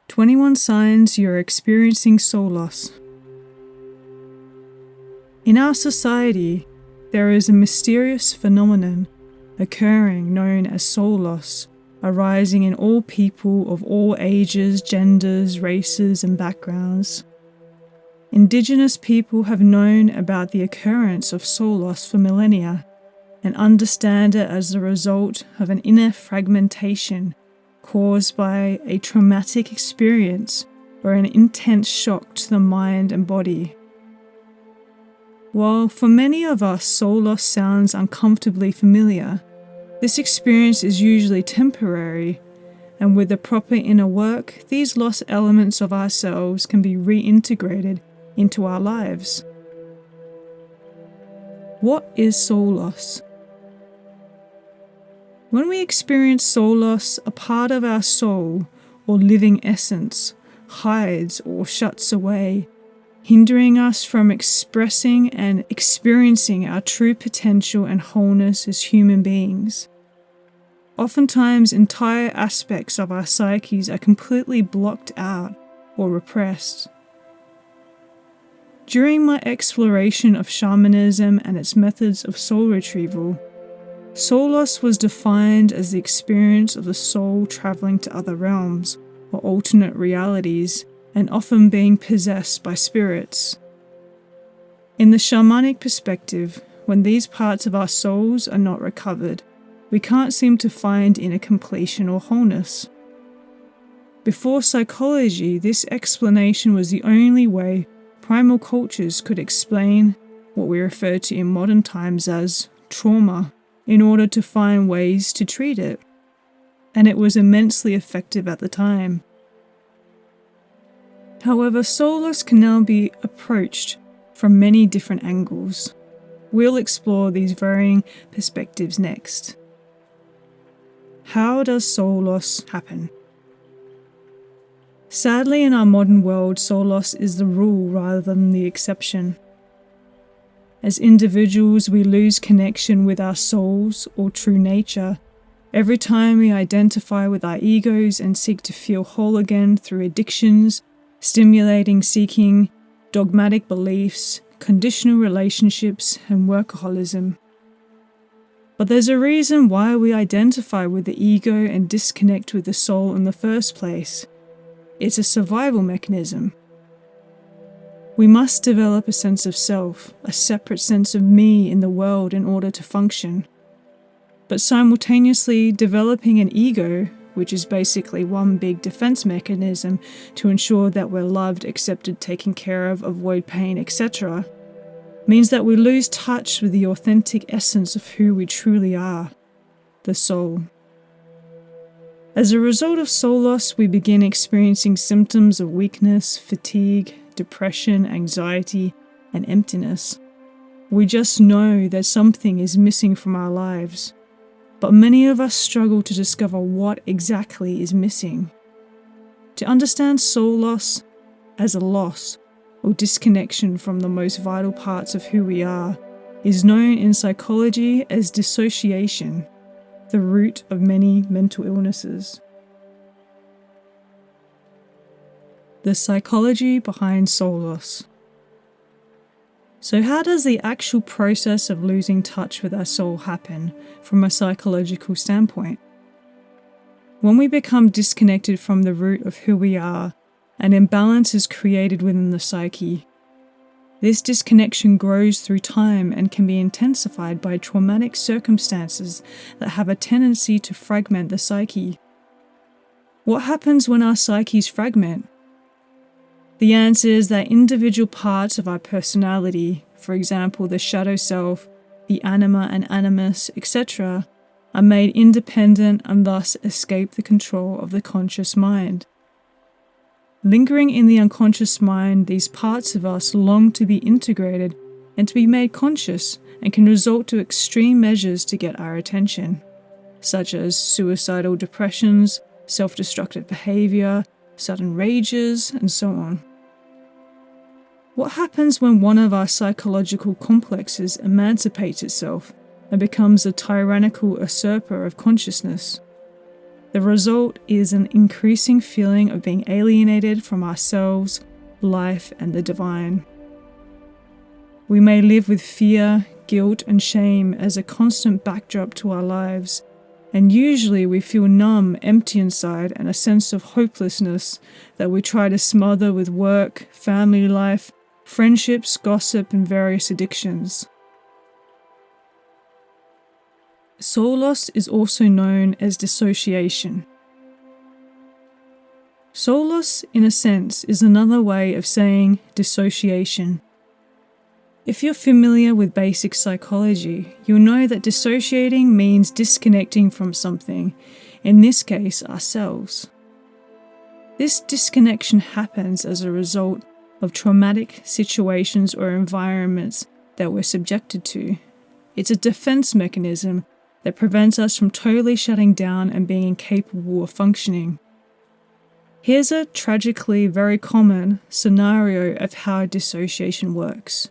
21 signs you're experiencing soul loss. In our society, there is a mysterious phenomenon occurring known as soul loss, arising in all people of all ages, genders, races, and backgrounds. Indigenous people have known about the occurrence of soul loss for millennia and understand it as the result of an inner fragmentation caused by a traumatic experience or an intense shock to the mind and body. While for many of us soul loss sounds uncomfortably familiar, this experience is usually temporary, and with the proper inner work, these lost elements of ourselves can be reintegrated into our lives. What is soul loss? When we experience soul loss, a part of our soul or living essence hides or shuts away, hindering us from expressing and experiencing our true potential and wholeness as human beings. Oftentimes, entire aspects of our psyches are completely blocked out or repressed. During my exploration of shamanism and its methods of soul retrieval, soul loss was defined as the experience of the soul traveling to other realms or alternate realities and often being possessed by spirits. In the shamanic perspective, when these parts of our souls are not recovered, we can't seem to find inner completion or wholeness. Before psychology, this explanation was the only way primal cultures could explain what we refer to in modern times as trauma in order to find ways to treat it, and it was immensely effective at the time. However, soul loss can now be approached from many different angles. We'll explore these varying perspectives next. How does soul loss happen? Sadly, in our modern world, soul loss is the rule rather than the exception. As individuals, we lose connection with our souls or true nature every time we identify with our egos and seek to feel whole again through addictions, stimulating seeking, dogmatic beliefs, conditional relationships, and workaholism. But there's a reason why we identify with the ego and disconnect with the soul in the first place. It's a survival mechanism. We must develop a sense of self, a separate sense of me in the world in order to function. But simultaneously, developing an ego, which is basically one big defense mechanism to ensure that we're loved, accepted, taken care of, avoid pain, etc., means that we lose touch with the authentic essence of who we truly are, the soul. As a result of soul loss, we begin experiencing symptoms of weakness, fatigue, depression, anxiety, and emptiness. We just know that something is missing from our lives, but many of us struggle to discover what exactly is missing. To understand soul loss as a loss or disconnection from the most vital parts of who we are is known in psychology as dissociation, the root of many mental illnesses. The psychology behind soul loss. So how does the actual process of losing touch with our soul happen from a psychological standpoint? When we become disconnected from the root of who we are, an imbalance is created within the psyche. This disconnection grows through time and can be intensified by traumatic circumstances that have a tendency to fragment the psyche. What happens when our psyches fragment? The answer is that individual parts of our personality, for example the shadow self, the anima and animus, etc., are made independent and thus escape the control of the conscious mind. Lingering in the unconscious mind, these parts of us long to be integrated and to be made conscious and can result to extreme measures to get our attention, such as suicidal depressions, self-destructive behavior, sudden rages, and so on. What happens when one of our psychological complexes emancipates itself and becomes a tyrannical usurper of consciousness? The result is an increasing feeling of being alienated from ourselves, life, and the divine. We may live with fear, guilt, and shame as a constant backdrop to our lives, and usually we feel numb, empty inside, and a sense of hopelessness that we try to smother with work, family life, friendships, gossip, and various addictions. Soul loss is also known as dissociation. Soul loss, in a sense, is another way of saying dissociation. If you're familiar with basic psychology, you'll know that dissociating means disconnecting from something, in this case, ourselves. This disconnection happens as a result of traumatic situations or environments that we're subjected to. It's a defense mechanism that prevents us from totally shutting down and being incapable of functioning. Here's a tragically very common scenario of how dissociation works.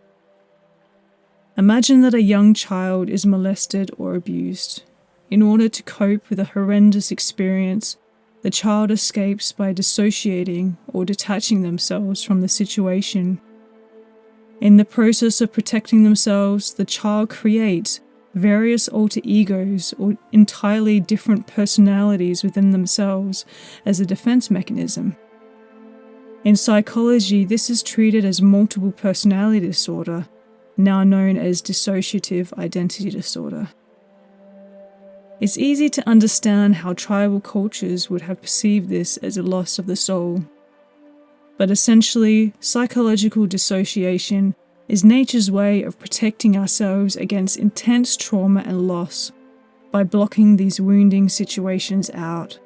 Imagine that a young child is molested or abused. In order to cope with a horrendous experience, the child escapes by dissociating or detaching themselves from the situation. In the process of protecting themselves, the child creates various alter egos or entirely different personalities within themselves as a defense mechanism. In psychology, this is treated as multiple personality disorder, now known as dissociative identity disorder. It's easy to understand how tribal cultures would have perceived this as a loss of the soul. But essentially, psychological dissociation is nature's way of protecting ourselves against intense trauma and loss by blocking these wounding situations out.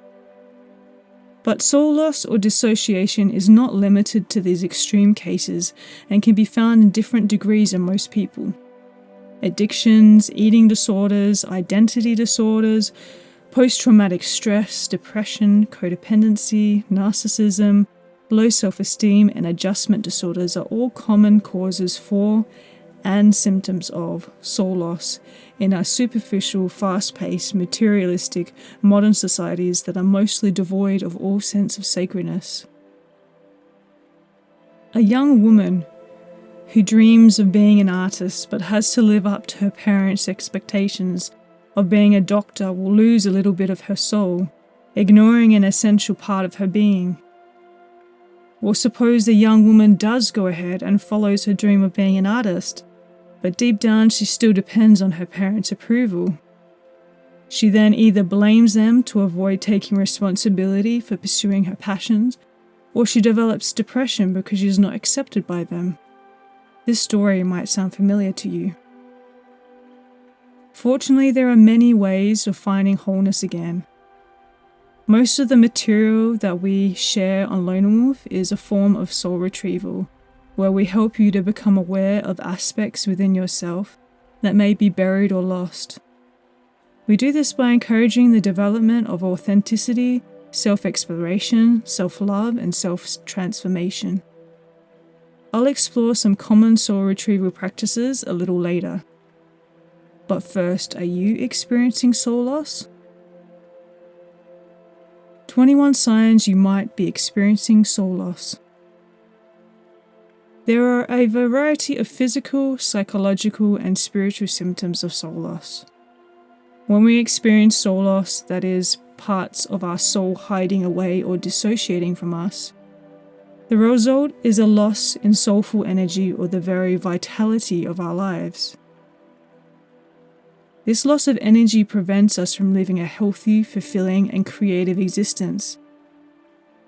But soul loss or dissociation is not limited to these extreme cases and can be found in different degrees in most people. Addictions, eating disorders, identity disorders, post-traumatic stress, depression, codependency, narcissism, low self-esteem, and adjustment disorders are all common causes for and symptoms of soul loss in our superficial, fast-paced, materialistic, modern societies that are mostly devoid of all sense of sacredness. A young woman who dreams of being an artist but has to live up to her parents' expectations of being a doctor will lose a little bit of her soul, ignoring an essential part of her being. Or suppose the young woman does go ahead and follows her dream of being an artist, but deep down she still depends on her parents' approval. She then either blames them to avoid taking responsibility for pursuing her passions, or she develops depression because she is not accepted by them. This story might sound familiar to you. Fortunately, there are many ways of finding wholeness again. Most of the material that we share on LonerWolf is a form of soul retrieval, where we help you to become aware of aspects within yourself that may be buried or lost. We do this by encouraging the development of authenticity, self-exploration, self-love, and self-transformation. I'll explore some common soul retrieval practices a little later. But first, are you experiencing soul loss? 21 signs you might be experiencing soul loss. There are a variety of physical, psychological, and spiritual symptoms of soul loss. When we experience soul loss, that is, parts of our soul hiding away or dissociating from us, the result is a loss in soulful energy or the very vitality of our lives. This loss of energy prevents us from living a healthy, fulfilling, and creative existence.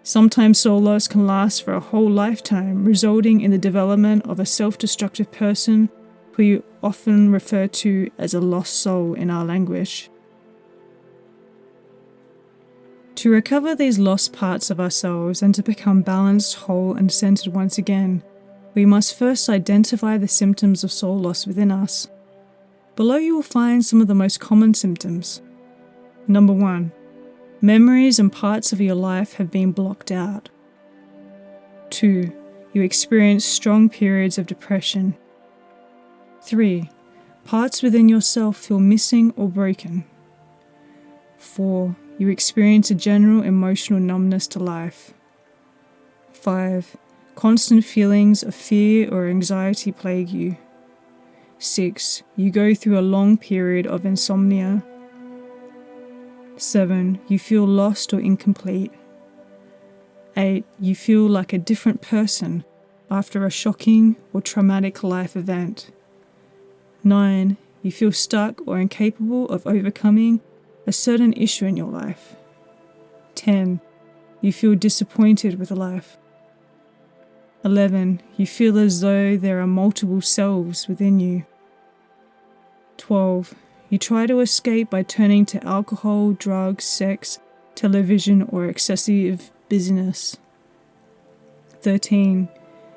Sometimes soul loss can last for a whole lifetime, resulting in the development of a self-destructive person who you often refer to as a lost soul in our language. To recover these lost parts of ourselves and to become balanced, whole, and centered once again, we must first identify the symptoms of soul loss within us. Below you will find some of the most common symptoms. Number 1. Memories and parts of your life have been blocked out. 2. You experience strong periods of depression. 3. Parts within yourself feel missing or broken. 4. You experience a general emotional numbness to life. 5. Constant feelings of fear or anxiety plague you. 6. You go through a long period of insomnia. 7. You feel lost or incomplete. 8. You feel like a different person after a shocking or traumatic life event. 9. You feel stuck or incapable of overcoming a certain issue in your life. 10. You feel disappointed with life. 11. You feel as though there are multiple selves within you. 12. You try to escape by turning to alcohol, drugs, sex, television, or excessive busyness. 13.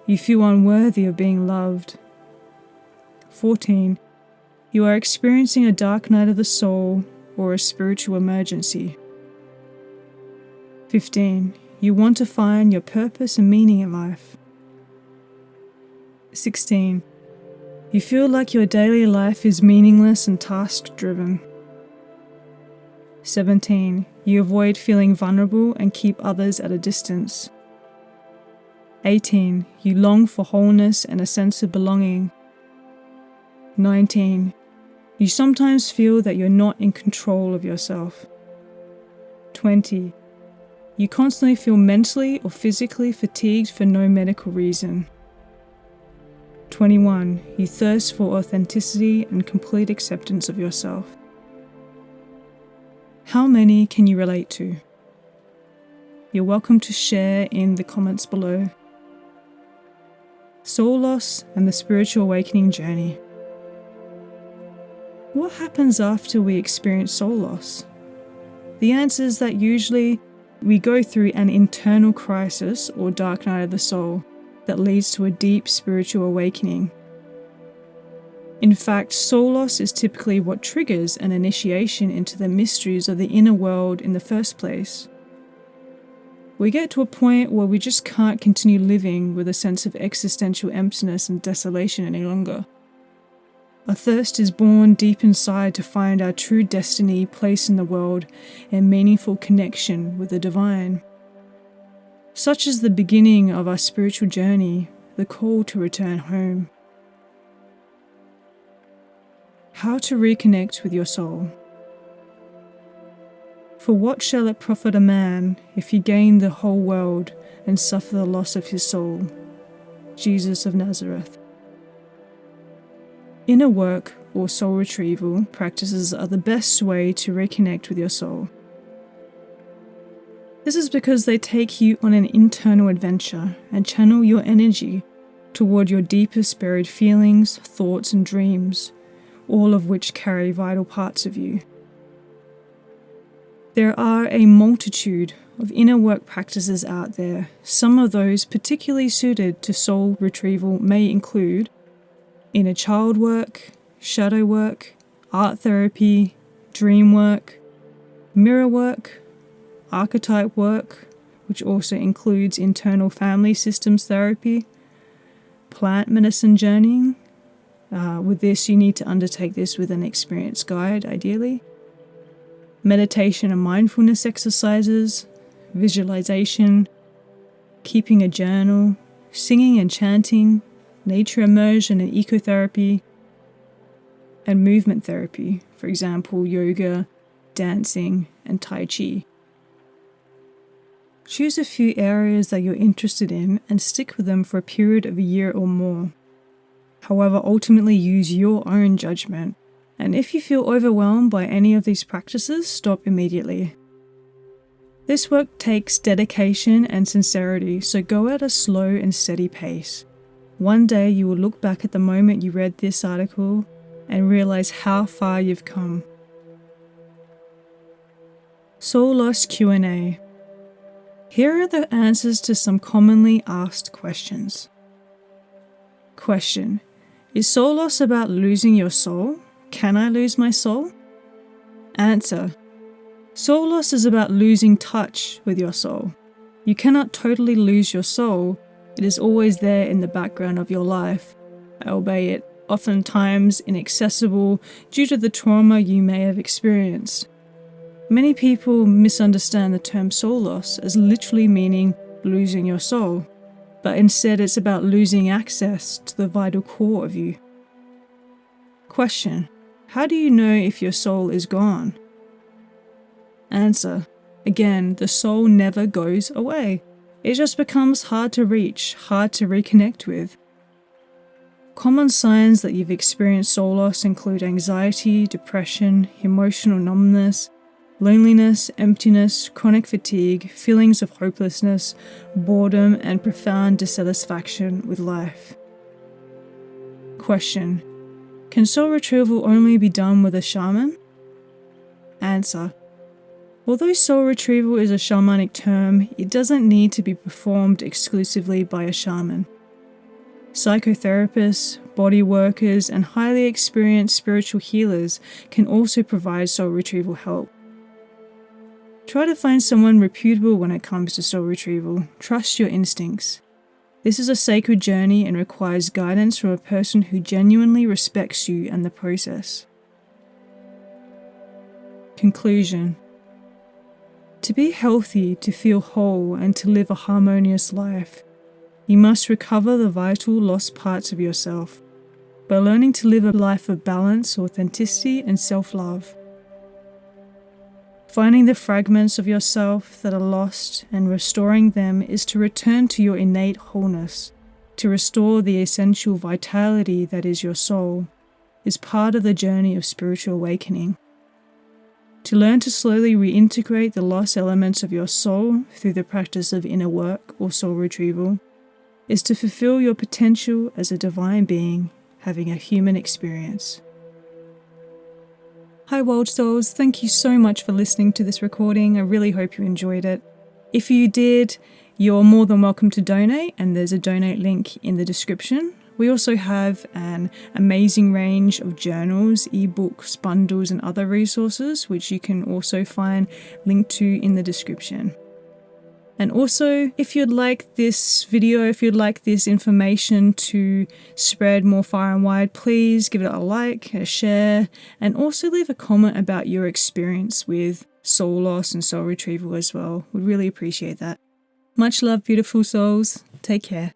You feel unworthy of being loved. 14. You are experiencing a dark night of the soul or a spiritual emergency. 15. You want to find your purpose and meaning in life. 16. You feel like your daily life is meaningless and task-driven. 17. You avoid feeling vulnerable and keep others at a distance. 18. You long for wholeness and a sense of belonging. 19. You sometimes feel that you're not in control of yourself. 20. You constantly feel mentally or physically fatigued for no medical reason. 21. You thirst for authenticity and complete acceptance of yourself. How many can you relate to? You're welcome to share in the comments below. Soul loss and the spiritual awakening journey. What happens after we experience soul loss? The answer is that usually we go through an internal crisis or dark night of the soul that leads to a deep spiritual awakening. In fact, soul loss is typically what triggers an initiation into the mysteries of the inner world in the first place. We get to a point where we just can't continue living with a sense of existential emptiness and desolation any longer. A thirst is born deep inside to find our true destiny, place in the world, and meaningful connection with the divine. Such is the beginning of our spiritual journey, the call to return home. How to reconnect with your soul. For what shall it profit a man if he gain the whole world and suffer the loss of his soul? Jesus of Nazareth. Inner work or soul retrieval practices are the best way to reconnect with your soul. This is because they take you on an internal adventure and channel your energy toward your deepest buried feelings, thoughts, and dreams, all of which carry vital parts of you. There are a multitude of inner work practices out there. Some of those particularly suited to soul retrieval may include inner child work, shadow work, art therapy, dream work, mirror work, archetype work, which also includes internal family systems therapy, plant medicine journeying. With this, you need to undertake this with an experienced guide, ideally. Meditation and mindfulness exercises, visualization, keeping a journal, singing and chanting, nature immersion and ecotherapy, and movement therapy, for example, yoga, dancing, and Tai Chi. Choose a few areas that you're interested in and stick with them for a period of a year or more. However, ultimately use your own judgment, and if you feel overwhelmed by any of these practices, stop immediately. This work takes dedication and sincerity, so go at a slow and steady pace. One day you will look back at the moment you read this article and realize how far you've come. Soul Loss Q&A. Here are the answers to some commonly asked questions. Question: Is soul loss about losing your soul? Can I lose my soul? Answer: Soul loss is about losing touch with your soul. You cannot totally lose your soul. It is always there in the background of your life, albeit oftentimes inaccessible due to the trauma you may have experienced. Many people misunderstand the term soul loss as literally meaning losing your soul, but instead it's about losing access to the vital core of you. Question: how do you know if your soul is gone? Answer: again, the soul never goes away. It just becomes hard to reach, hard to reconnect with. Common signs that you've experienced soul loss include anxiety, depression, emotional numbness, loneliness, emptiness, chronic fatigue, feelings of hopelessness, boredom, and profound dissatisfaction with life. Question: can soul retrieval only be done with a shaman? Answer: although soul retrieval is a shamanic term, it doesn't need to be performed exclusively by a shaman. Psychotherapists, body workers, and highly experienced spiritual healers can also provide soul retrieval help. Try to find someone reputable when it comes to soul retrieval. Trust your instincts. This is a sacred journey and requires guidance from a person who genuinely respects you and the process. Conclusion: to be healthy, to feel whole, and to live a harmonious life, you must recover the vital lost parts of yourself by learning to live a life of balance, authenticity, and self-love. Finding the fragments of yourself that are lost and restoring them is to return to your innate wholeness. To restore the essential vitality that is your soul is part of the journey of spiritual awakening. To learn to slowly reintegrate the lost elements of your soul through the practice of inner work or soul retrieval is to fulfill your potential as a divine being having a human experience. Hi World Souls, thank you so much for listening to this recording. I really hope you enjoyed it. If you did, you're more than welcome to donate, and there's a donate link in the description. We also have an amazing range of journals, ebooks, bundles, and other resources, which you can also find linked to in the description. And also, if you'd like this video, if you'd like this information to spread more far and wide, please give it a like, a share, and also leave a comment about your experience with soul loss and soul retrieval as well. We'd really appreciate that. Much love, beautiful souls. Take care.